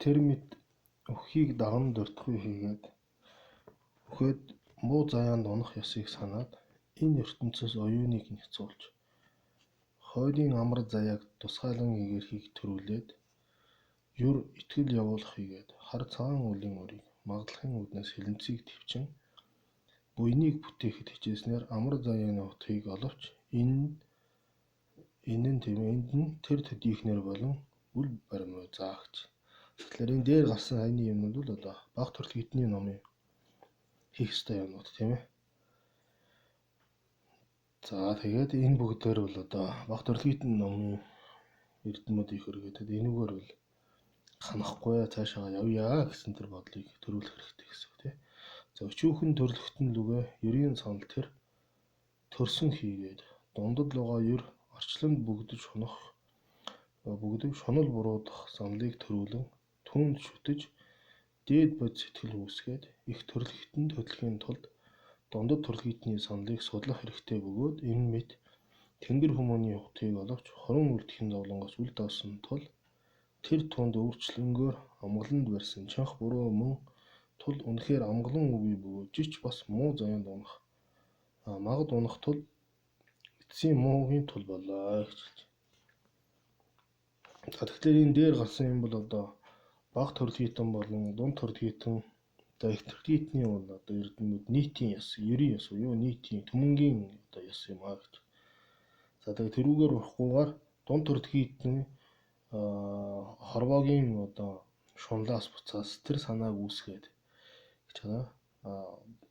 тэр мэд өхийг даган дуртахгүй хийгээд өхөөд муу заяанд унах ёсыг санаад энэ ертөнцөөс оюуныг няцуулж хойдын амар заяаг тусгайлан игэрхийг төрүүлээд юр итгэл явуулах хийгээд хар цагаан үлийн өрийг магадлахын үүднээс хилэнцгийг төвчин буйныг бүтээхэд хичээснээр амар заяаны утгыг оловч энд нь тэр төдийхнэр болон үл баримуй заагч. Тэгэхээр энэ дээр гарсан саяны юмнууд бол одоо баг төрөлхтний номын хийх ёстой юмнууд тийм ээ. За тэгээд энэ бүгдээр бол одоо баг төрөлхтний номын эрдэмүүд их өргөдөд энүүгээр бол ханахгүй цаашаа явъя гэсэн тэр бодлыг төрүүлэх хэрэгтэй гэсэн үг тийм. За өчүүхэн төрөлхтөн лүгэ ерийн санал тэр төрсөн хийгээд дундад лугаа ер орчлонд бүгдэж шунал буруудах замлыг төрүүлэн түүнд шүтэж дээд бод сэтгэл үүсгээд их төрөлхтөнд хөдөлгөхийн тулд дундад төрөлхтний саналыг судлах хэрэгтэй бөгөөд энэ мэт тэнгэр хүмүүний утгыг оловч хорон үлдэхийн зовлонгоос үл давсан тул тэр тунд өөрчлөнгөөр амгаланд барьсан чанх буруу мөн тул үнэхээр амгалан үгүй бөгөөд жиж бас муу заяанд унах магад унах тул эцсийн муугийн тул болоо гэж хэлж. Тэгэхээр энэ дээр гарсан юм бол одоо баг төрөлхтөн болон дунд төрөлхтөн за их төрөлхтний бол одоо эрдэмүүд нийтийн ёс, ерийн ёс буюу нийтийн түмэнгийн одоо ёс юм аа гэж. За тэгээд тэрүүгээр урахгүйгээр дунд төрөлхтний хорвоогийн одоо шунлаас буцаас тэр санааг үүсгээд гэж байна.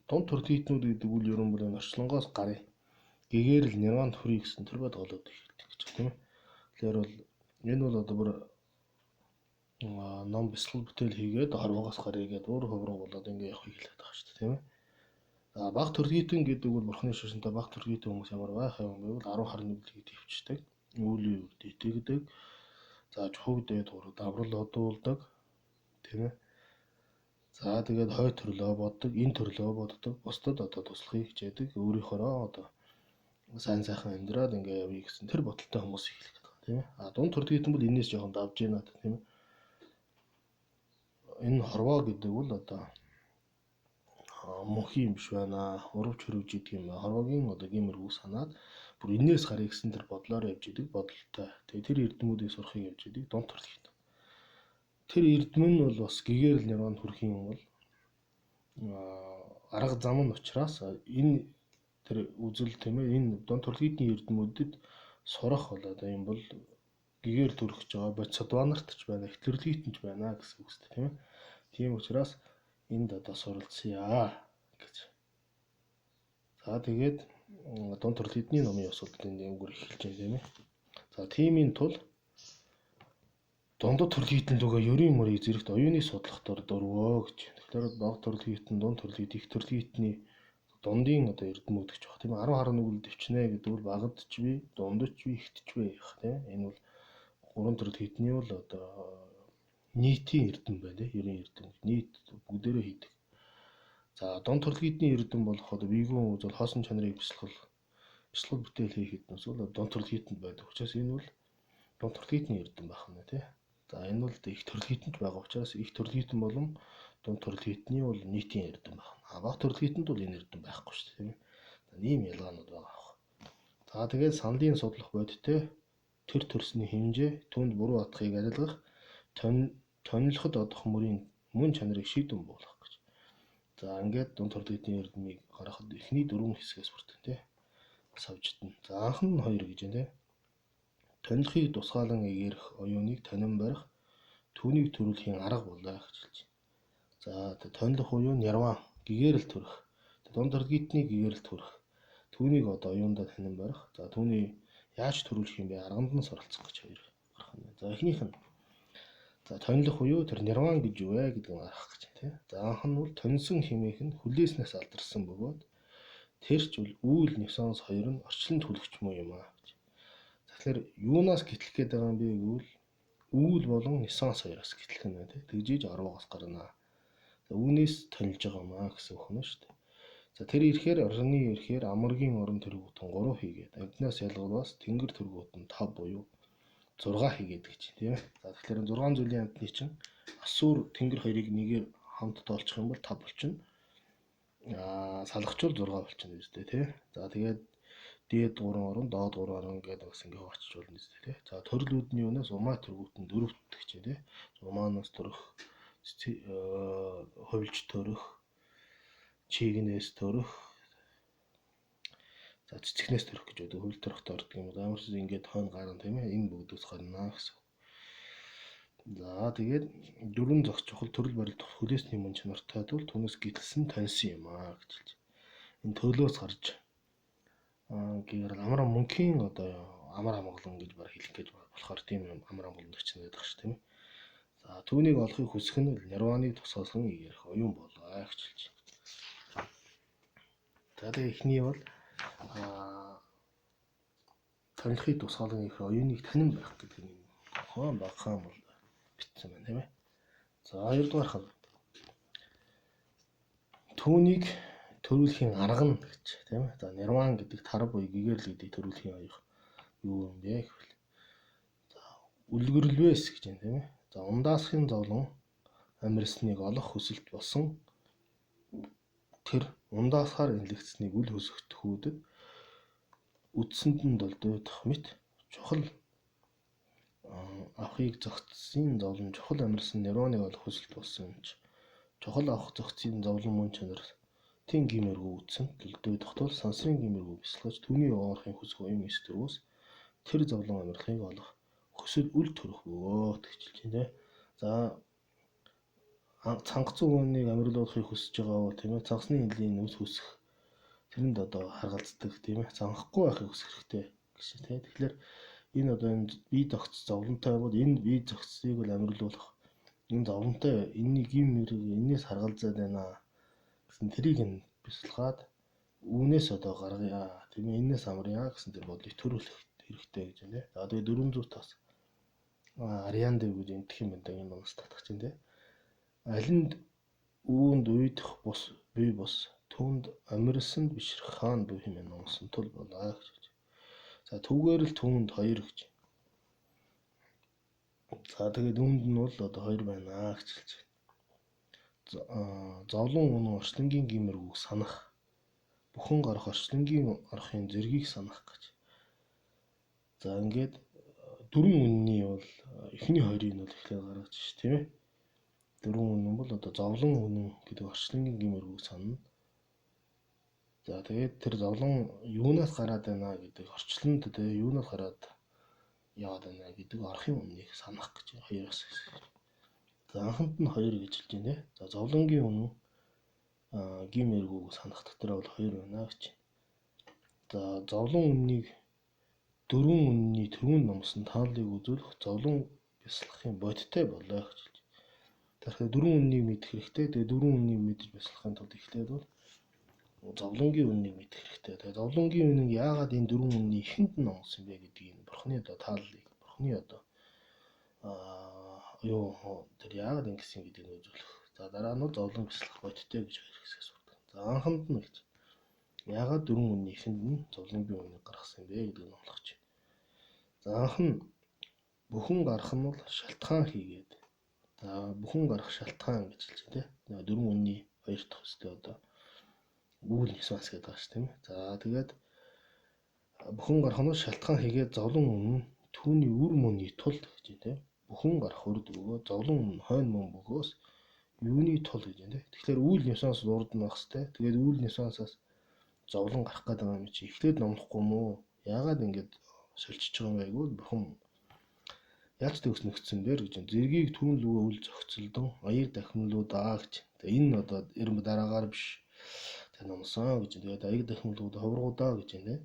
Дунд төрөлхтнүүд гэдэг үл ерөн бүр орчлонгоос гарыг гэгээрл нирванд хүрэх гэсэн тэр бод голоод хэлдэг гэж тийм ээ. Тэгэхээр бол энэ бол одоо бүр ном бясалгал бүтээл хийгээд хорвоогоос гарыгээд өөр хөврөг болоод ингэ явахыг хэлээд байгаа шүү дээ тийм ээ. За баг төрөлхтөн гэдэг бол бурхны шашинтай баг төрөлхтөн хүмүүс ямар байх юм бэ бол 10 хар нэглийг төвчдөг, үүлийн үрд итгэдэг, за чухагдээд хурд аврал одуулдаг тийм ээ. За тэгээд хой төрлөө боддог, энэ төрлөө боддог, бусдад одоо туслахыг хичээдэг, өөрийнхөө одоо сайн сайхан амьдраад ингээ явъя гэсэн тэр бодолтой хүмүүс хэлэх гэдэг тийм ээ. Дунд төрөлхтөн бол энэс жоохон давж байна тийм ээ. Энэ хорвоо гэдэг бол одоо мөнхийн юм биш байна. Урвч хөрвж идэг юм. Хорвоогийн одоо гимэрхүү санаад бүр энэс гарыг гэсэн тэр бодлоор явж идэг бодолтой. Тэгээ тэр эрдэмүүдийг сурахыг явж идэг дунд төрөлхтөн. Тэр эрдэм нь бол бас гэгээрл нирванд хүрэх юм бол арга зам нь учраас энэ тэр үзэл тийм ээ энэ дунд төрөлхтний эрдэмүүдэд сурах бол одоо юм бол гэгээр төрөх жоо бодисодванарт ч байна, их төрөлхтөнч байна гэсэн үг шүү дээ тийм ээ. Тийм учраас энд одоо суралцъя гэж. За тэгээд дунд төрөлхтний номын ёсолд энэ өнгөр эхэлж байна тийм ээ. За тиймийн тул дундад төрөлхтөн лүгээ ерийн мөрийг зэрэгт оюуны судлах дурвөө гэж. Тэгэхээр баг төрөлхтөн, дунд төрөлхтөн, их төрөлхтний дундын одоо эрдэмүүд гэж баг тийм ээ. 10 харны үйл дэвчнэ гэдэг бол багад ч бий, дундад ч бий, ихт ч бий гэх тийм ээ. Энэ бол гурван төрөлхтний бол одоо нийтийн эрдэм байна тийм ерийн эрдэм. Нийт бүгдээрээ хийдэг. За дунд төрөлхтний эрдэм болох одоо биегүүн үзэл хоосон чанарыг бясалгал бүтээл хийхэд бас бол дунд төрөлхтөнд байдаг. Учраас энэ бол дунд төрөлхтний эрдэм байх нь тийм. За энэ бол их төрөлхтөнд байгаа учраас их төрөлхтөн болон дунд төрөлхтний бол нийтийн эрдэм байна. Баг төрөлхтөнд бол энэ эрдэм байхгүй шүү дээ тийм ээ. Ийм ялгаанууд байгаа. За тэгээд саналын судлах бодтой тэр төрсний хэмжээ түнд буруу атгыг арилгах тонилоход одох мөрийн мөн чанарыг шийдвэн буулгах гэж. За ингээд дунд төрөлхтний эрдэмийг гаргахад эхний 4 хэсгээс бүрдэн тийм савжтна. За анх нь 2 гэж байна тийм. Тонилохыг тусгаалan игээрх оюуныг тонин барих түүнийг төрүүлэхийн арга болоо гэж хэлж байна. За тонилох буюу нирван гэгээрэл төрөх. Дунд төрөлхтний гэгээрэл төрөх. Түүнийг одоо оюундаа тонин барих. За түүний яаж төрүүлэх юм бэ? Арганд нь суралцах гэж 2 гарах нь. За эхнийх нь за тонилох буюу тэр нирван гэж юу вэ гэдэг нь арах гэж байна тийм. За анх нь бол тоньсон хэмээх нь хүлээснээс алдарсан бөгөөд тэрч үйл нисанс 2 нь орчлонд хүлэгч муу юм аа гэж. Тэгэхээр юунаас гэтлэх гээд байгаа юм бэ гэвэл үйл болон нисанс 2-аас гэтлэх нь байна тийм. Тэгжиж орвоогоос гарна. За үүнээс тонилж байгаа юм аа гэсэн үг нь шүү дээ. За тэр ирэхээр орны ирэхээр амаргийн орон тэргүүтэн 3 хийгээд амтнаас ялгуулаас тэнгэр тэргүүтэн 5 буюу 6 хийгээд гэж тийм ээ. За тэгэхээр 6 зүйлийн хамтны чинь асуур тэнгэр хоёрыг нэгээр хамт тоолчих юм бол 5 болчихно. Салгачвал 6 болчихно үстэй тий. За тэгээд дээд 3 орон доод 3 орон гэдэг бас ингээ хуваачиж болно үстэй тий. За төрлүүдний юунаас умаа төргүүт нь 4-т гэж тий. Умаанаас төрөх, хувилж төрөх, чигнээс төрөх, за цэцэгнээс төрөх гэж байдаг. Хувилж төрөхтэй ордог юм. Амарч ингээд хойно гарна тийм ээ. Энэ бүгдээс гарна гэсэн. За тэгээд дөрвөн зохис чухал төрөл барилт хүлээсний мөн чанартай тул түүнээс гítэлсэн тоньсон юм аа гэж хэлж. Энэ төлөөс гарч гэгээр амар мөнхийн одоо амар амгалан гэж баг хэлэх гэж болохоор тийм юм амар амгалан төчнө гэдэг ш тийм ээ. За түүнийг олохыг хүсэх нь нирваныг тусгаалсан ярих оюун болоо гэж хэлж. За тэгээд эхний бол танихыг тусгаалan ярих оюуныг танин байх гэдэг юм. Хоон багхан бол битсэн байна тийм ээ. За хоёрдугаар хав. Түүнийг төрүүлэхийн арга нь гэж тийм ээ. За нирван гэдэг тар буй гэгэрл гэдэг төрүүлэхийн аяга юу юм бэ гэвэл. За үлгэрлвэс гэж юм тийм ээ. За ундаасхын зовлон амирсныг олох хүсэлт болсон тэр ундаасаар инлэгдсэнийг үл хөсгөхүүдэд үдсэнд нь долдойдох мэт чухал авахыг зохицсон зовлон чухал амирсан нирваныг олох хүсэлт болсон юм чи. Чухал авах зохицсон зовлон мөн чанар тэн гимэргүй үдсэнд долдойдох тул сансрын гимэргүй бясалгаж түүний оорохын хүсэх оюун эс төрөөс тэр зовлон амирлахыг олох хүсэл үл төрөх бөгөөд гэж хэлж байна. За цангацсан хүнийг амирлуулахыг хүсэж байгаа тийм ээ. Цангасны хилийн нүс хүсэх тэрэнд одоо харгалздаг тийм ээ. Цангахгүй байхыг хүсэх хэрэгтэй гэсэн тийм. Тэгэхээр энэ одоо энэ бие зохицсон зовлонтой бол энэ бие зохицсыг бол амирлуулах энэ зовлонтой энэний гим мэрэг энээс харгалзаад байна гэсэн тэрийг нь бясалгаад үүнээс одоо гаргая тийм ээ. Энээс амрая гэсэн тэр бодлыг төрүүлэх хэрэгтэй гэж байна. За тэгээд 400 тас ариан дэв гэж энтэх юм байна. Энэ номс татах чинь тийм. Алинд үүнд уйдах бус бие бус түүнд амирсанд бишрэх хаан буй хэмээн номсон тул болоо гэж. За түүгээр л түүнд 2 гэж. За тэгээд үүнд нь бол одоо 2 байна гэж хэлж байна. Зовлон үнэн орчлонгийн гимэргүйг санах бүхэн гарах орчлонгийн арахын зэргийг санах гэж. За ингээд 4 үнний бол эхний 2-ыг нь бол эхлээд гаргаж ш тийм ээ. 4 үнэн бол одоо зовлон үнэн гэдэг орчлонгийн гимэргүйг санана. За тэгээд тэр зовлон юунаас гараад байна гэдэг орчлонд тэгээ юунаас гараад яваад байна гэдэг арахын үннийг санах гэж 2-оос. За анханд нь 2 гэж хэлж байна. За зовлонгийн үнэн гимэргүйг санах дотор бол 2 байна гэж. За зовлон үннийг 4 үнний төвөнд номсон тааллыг үзүүлэх зовлон бясалгахын бодиттой болоо гэж хэлж. Тэгэхээр 4 үннийг мэдэх хэрэгтэй. Тэгээ 4 үннийг мэдж бясалгахын тулд эхлээд бол зовлонгийн үннийг мэдэх хэрэгтэй. Тэгээ зовлонгийн үнэн яагаад энэ 4 үнний ихэнд нь номсон бэ гэдгийг бурхны одоо тааллыг бурхны одоо тэр яагаад ингэсэн гэдгийг үзүүлэх. За дараа нь зовлон бясалгах бодиттой гэж хоёр хэсгээс байна. За анханд нь гэж яагаад 4 үнний ихэнд нь зовлонгийн үннийг гаргасан бэ гэдгийг номлох чинь. За анх нь бүхэн гарах нь бол шалтгаан хийгээд. За бүхэн гарах шалтгаан гэж хэлж байна тийм. 4 үнний 2 дахь хэсгээ одоо үйл нисвас гэдэг байна ш тийм. За тэгээд бүхэн гарах нь шалтгаан хийгээд зовлон үнэн түүний үр мөний тулд гэж тийм. Бүхэн гарах үрд өгөө зовлон үнэн хойно мөн бөгөөс юуны тул гэж тийм. Тэгэхээр үйл нисвас урд нь байх хэвээр. Тэгээд үйл нисвасаас зовлон гарах гэдэг юм чи эхлээд номлохгүй мүү? Яагаад ингэж шилжиж байгаа юм бэ гэвэл бурхан яаж төгс нэгдсэн бэ гэж зэргийг түүн лүгөө үл зохицолдон аяр дахимлуудаа гэж. Тэгээ энэ одоо эрм дараагаар биш. Тэр номсон гэж. Тэгээд аяр дахимлуудаа ховргуудаа гэж байна.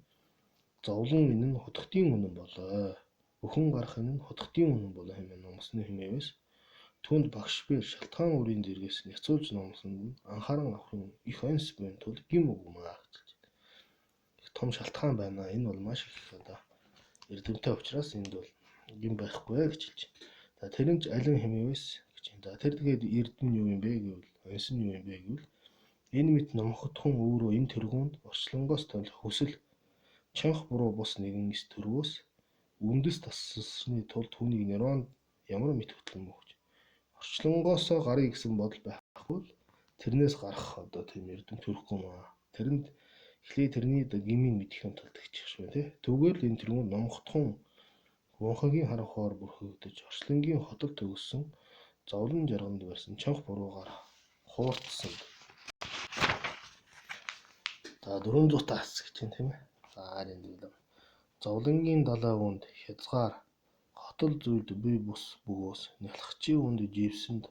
Зовлон энэ нь хутгтын үнэн болоо. Бүхэн гарах энэ нь хутгтын үнэн болоо хэмээн номсны хэмээвээс түүнд багш бэр шалтгаан үрийн зэргээс няцуулж номсон нь анхааран авахын их онц буйн тул гим үгмаа гэж. Их том шалтгаан байна. Энэ бол маш их одоо эрдэмтэй учраас энд бол гим байхгүй гэж хэлж байна. За тэрэнч алин хэмээвээс гэж байна. За тэр тэгээд эрдэм нь юу юм бэ гэвэл онц нь юу юм бэ гэвэл энэ мэт номхотхон өөрөө энэ тэргуунд орчлонгоос тойлох хүсэл чанх буруу бус нэгэн эс төрөөс үндэс тасалсны тулд түүнийг нирван ямар мэт хөтлөн мөх гэж. Орчлонгоосоо гарыг гэсэн бодол байхгүй л тэрнээс гарах одоо тийм эрдэм төрөхгүй маа. Тэрэнд эхлээ тэрний одоо гмийн мэдхийн тулд гिचж шүү тий. Түгээл энэ тэрүүн номхотхон гонхогийн харанхуйор бүрхэгдэж орчлонгийн хотод төгссөн зовлон жарганд барьсан чанх буруугаар хуурцсан. За 400 таас гэж юм тийм ээ. За энэ зүйл. Зовлонгийн далай үүнд хязгаар хотол зүйлд бие бус бөгөөс нялхчийн үнд живсэнд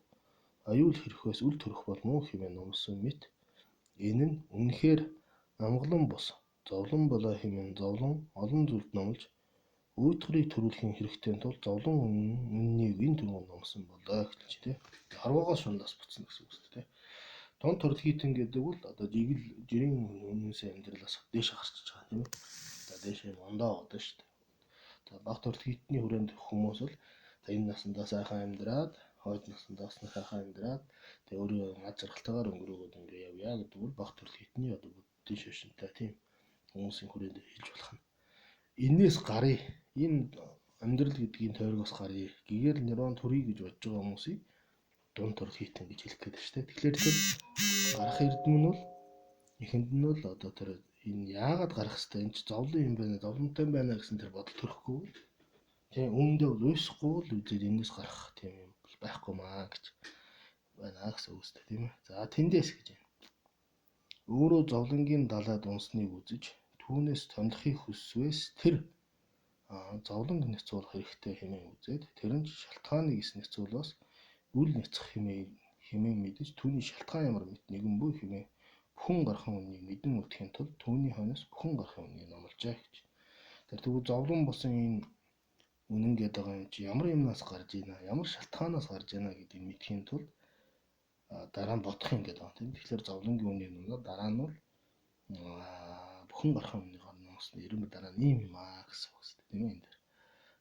аюул хэрхээс үл төрөх болмоо хэмээн номлосон мэт энэ нь үнэхээр амгалан бус зовлон болоо хэмээн зовлон олон зүйлд номлож өөдрийг төрүүлэхийн хэрэгтэй тул зовлон үннийг энэ түрүүнд номсон болоо гэж тий. Харвагаас шундаас буцна гэсэн үг шүү дээ. Дон төрлөختөн гэдэг бол одоо жирийн үнэнсээ амьдралаас дээш гарчиж байгаа тийм ээ. За дээшээ мондоо одоо шүү дээ. За баг төрлөختний хүрээнд хүмүүс бол энэ насандаа сайхан амьдраад, хойд насандаа сайхан амьдраад тэгээ өөрөө над жаргалтайгаар өнгөрөөгөөд ингээ явъя гэдэг бол баг төрлөختний одоо буддийн шашинтай тийм хүмүүсийн хүрээнд хэлж болох нь. Энээс гарыг энэ амьдрал гэдгийн тойрогоос гарыг гэгээр нирван төрий гэж бодож байгаа хүмүүсийг дунд төрлөختөн гэж хэлэх гээд шүү дээ. Тэгэхээр тэр гарах эрдэм нь бол эхэнд нь бол одоо тэр энэ яагаад гарах хэвээр энэ ч зовлон юм байна, зовлонтой байна гэсэн тэр бодол төрөхгүй. Тийм үүндээ бол уйсахгүй л үзээд энэс гарах тийм юм байхгүй маа гэж байна гэсэн үг үстэй тийм ээ. За тэндээс гэж байна. Өөрөө зовлонгийн далайд унсныг үзэж түүнээс тондохыг хүсвэл тэр зовлонг нэцүүлэх хэрэгтэй хэмээн үзээд тэр нь шалтгааныг нэцүүлээс үл нэцэх хэмээн мэдэж түүний шалтгаан ямар мэт нэгэн буй хэмээн бүхэн гархан үннийг мэдэн үтгэхийн тулд түүний хойноос бүхэн гархан үннийг номложээ гэж. Тэр тэгвэл зовлон болсон энэ үнэн гэдэг байгаа юм чи ямар юмнаас гарч ийна, ямар шалтгаанаас гарч ийна гэдгийг мэдхийн тулд дараа нь бодох юм гэдэг байна тийм. Тэгэхээр зовлонгийн үннийг номлоод дараа нь бол бүхэн гархан үннийг номлосон ирэмб дараа нь ийм юм аа гэсэн үг шүү дээ тийм ээ энэ дээр.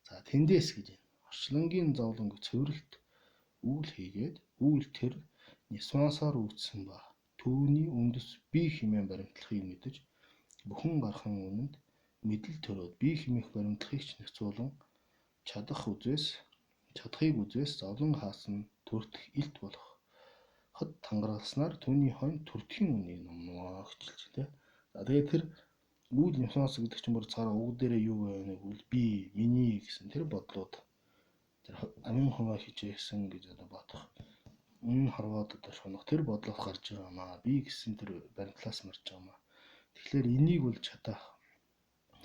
За тэндээс гэж байна. Орчлонгийн зовлонг цэвэрлэлт үйл хийгээд үйл тэр нисвансаар үүдсэн ба түүний үндэс бие хэмээн баримтлахыг мэдэж бүхэн гархан үнэнд мэдэл төрөөд бие хэмээх баримтлахыг ч нэцүүлэн чадахыг үзээс зовлон хаасан төртөх илт болох хад тангаралснаар түүний хойно төртхийн үннийг номноо гэж хэлж байна. За тэгээд тэр үйл нисванс гэдэг чинь бүр цаараа уг дээрээ юу вэ гэвэл би, миний гэсэн тэр бодлууд тэр амин хуваа хичээсэн гэж одоо бодох. Энэ харваад одоо шунах тэр бодлоос гарч байгаа маа. Би гэсэн тэр баримтлаас марж байгаа маа. Тэгэхээр энийг бол чадах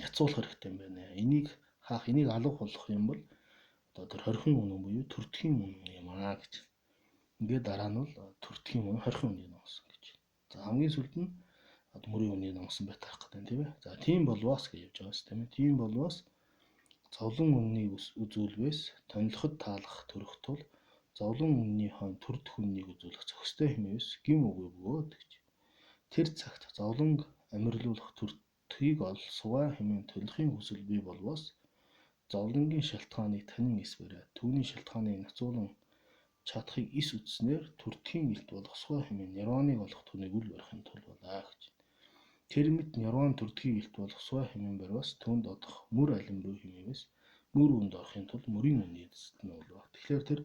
яцуулах хэрэгтэй юм байна. Энийг хаах, энийг алга болгох юм бол одоо тэр хорхин үнэн буюу төртхийн үнэн юм аа гэж. Ингээд дараа нь бол төртхийн үнэн хорхин үннийг номсон гэж. За хамгийн сүүлд нь мөрийн үннийг номсон байтах гэдэг юм тийм ээ. За тийм болвоос гэж явж байгаа юм тийм ээ. Тийм болвоос зовлон үннийг үзүүлвээс тонилоход таалах төрөх тул зовлон үнний хойно төрдөх үннийг үзүүлэх зохистой хэмээс гим үгүй бөгөөд гэж. Тэр цагт зовлонг амьрлуулах төртхийг олсуваа хэмээн төлөхийн хүсэл бий болвоос зовлонгийн шалтгааныг танин эс бариад түүний шалтгааныг нацуулан чадахыг эс үтснээр төртхийн илт болгосгоо хэмээн нирваныг олох түүнийг үл барихын тулд болаа гэж. Тэр мэд нирван төртхийн илт болгосгоо хэмээн барвас түүнд одох мөр алим руу хэмээнээс мөр үнд орохын тулд мөрийн үнний эзэст нь болоо. Тэгэхээр тэр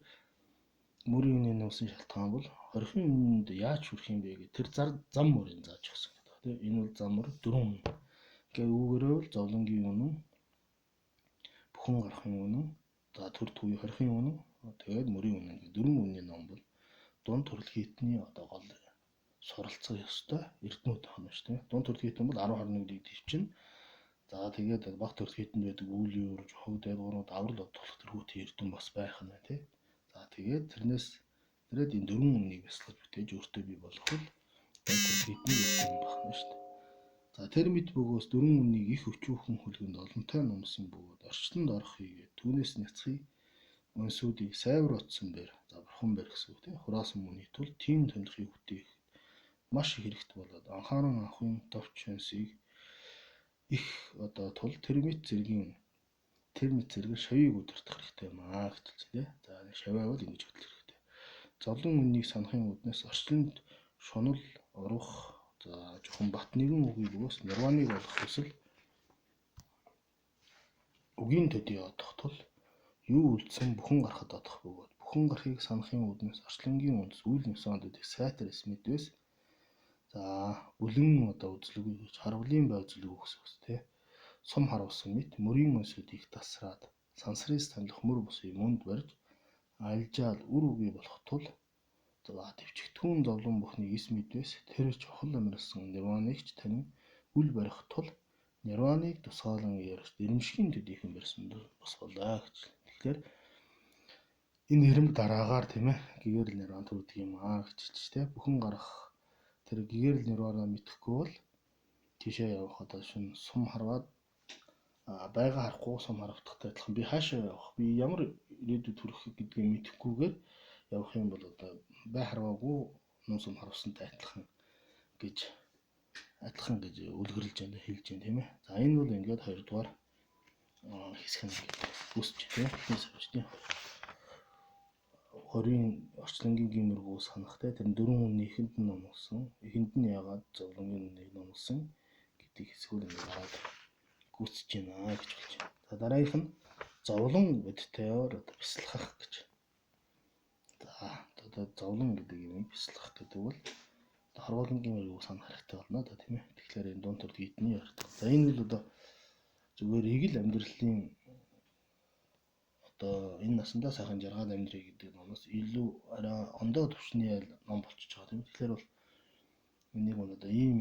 мөрийн үнийн номсон шалтгаан бол хорхин үнэнд яаж хүрэх юм бэ гэх тэр зам мөрийн зааж өгсөн гэдэг. Тийм энэ бол зам мөр 4 үнэ. Гэхдээ үүгээрээ бол зовлонгийн үнэн, бүхэн гарахын үнэн, за төрт үе хорхин үнэн, тэгээд мөрийн үнэн гэх 4 үнийн ном бол дунд төрлөختний одоо гол суралцах ёстой эрдэмүүд байна шүү дээ. Дунд төрлөختөн бол 10 21-ийг төвчин. За тэгээд баг төрлөختөнд байдаг үйл юурж, хог дайгуурууд аврал одох төрхүүтийн эрдэм бас байх нь тий. За тэгээд тэрнээс энэ 4 үннийг бясалгаж бүтээж өөртөө бий болгох бол дунд төрлөختний эрдэм байна шүү дээ. За тэр мэд бөгөөс 4 үннийг их өчүүхэн хөлгөнд олонтой номсон бөгөөд орчлонд орох хийгээд түүнээс няцхыг өнсүүдийг сайвар утсан бэр, за бурхан бэр гэсэн үг тийм хураасан мөний тул тийм томилхыг хүтээх маш их хэрэгтэй болоод анхааран авахын товч өнсийг их одоо тул тэр мэд зэрэг шавийг удирдах хэрэгтэй юм аа гэж хэлсэн тийм. За шаваа бол ингэж хөтлөх хэрэгтэй. Зовлон үннийг санахын үднээс орчлонд шунал урах, за жоохон бат нэгэн үгүй бөгөөс нирваныг олох хүсэл үгийн төдий одох тул юу үлдсэн бүхэн гарахад одох бөгөөд бүхэн гарахыг санахын үүднээс орчлонгийн үндэс үйл нөсөөндүүдийг сайтар эсмэдвэс за бүлэн одоо үзлэг гэж харвлын бай үзлэг өгсөс тий сум харуулсан мэт мөрийн өнсүүдийг тасраад сансрын танилах мөр бусыг мөнд барьж альжаал үр үгүй болох тул за төвчгтүүн зовлон бүхнийг эс мэдвэс тэр чухал амьдсан нирваныг ч танин үл барих тул нирваныг тусгаалan ярьж дэрэмшгийн төдийхөн барьсан бос болоо гэж. Тэгэхээр энэ хэрэм дараагаар тийм ээ гэгэрэл нирван төрдөг юм аа гэж хэлж тий бүхэн гарах тэр гэгэрэл нирванаа мэдхгүй бол тийшээ явах одоо шинэ сум харваад байга харахгүй сум харавдахтай адилхан би хаашаа явах би ямар ирээдүйд хүрэх гэдгийг мэдэхгүйгээр явах юм бол одоо бай харваагүй нун сум харавсантай адилхан гэж үлгэрлэж байна хэлж байна тийм ээ. За энэ бол ингээд хоёрдугаар хэсэг нь үсч тийм ээ. Савчдын хорийн орчлонгийн гимэргүй санахтай тэр дөрвөн хүний ихэнд нь номлосон ихэнд нь яагаад зовлонгийн үнийг номлосон гэдэг хэсгүүд ингээд гараад гүйцэж байна гэж болж байна. За дараагийнх нь зовлон бодтойор одоо бясалгах гэж. За одоо зовлон гэдэг юм бясалгах гэдэг бол хорвоолын гимэргүй санах хэрэгтэй болно да тийм ээ. Тэгэхээр энэ дунд төр хийдний ярьдаг. За энэ бол одоо зүгээр эгэл амьдралын одоо энэ насандаа сайхан жаргаад амьдрий гэдэг номоос илүү арай ондоо төвчний ном болчихж байгаа тийм. Тэгэхээр бол энийг одоо ийм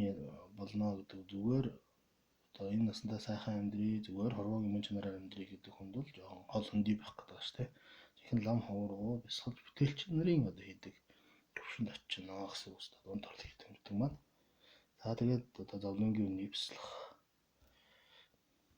болно гэдэг зүгээр одоо энэ насандаа сайхан амьдрий зүгээр хорвоогийн мөн чанараар амьдрий гэдэг хүнд бол жоохон хол хөндий байх гэдэг байна шүү дээ. Жинхэнэ лам ховроо бясалгаж бүтээлч нарын одоо хийдэг төвшөнд очино гэсэн үг дунд торлог гэдэг маань. За тэгээд одоо зовлонгийн үнийг бясалгах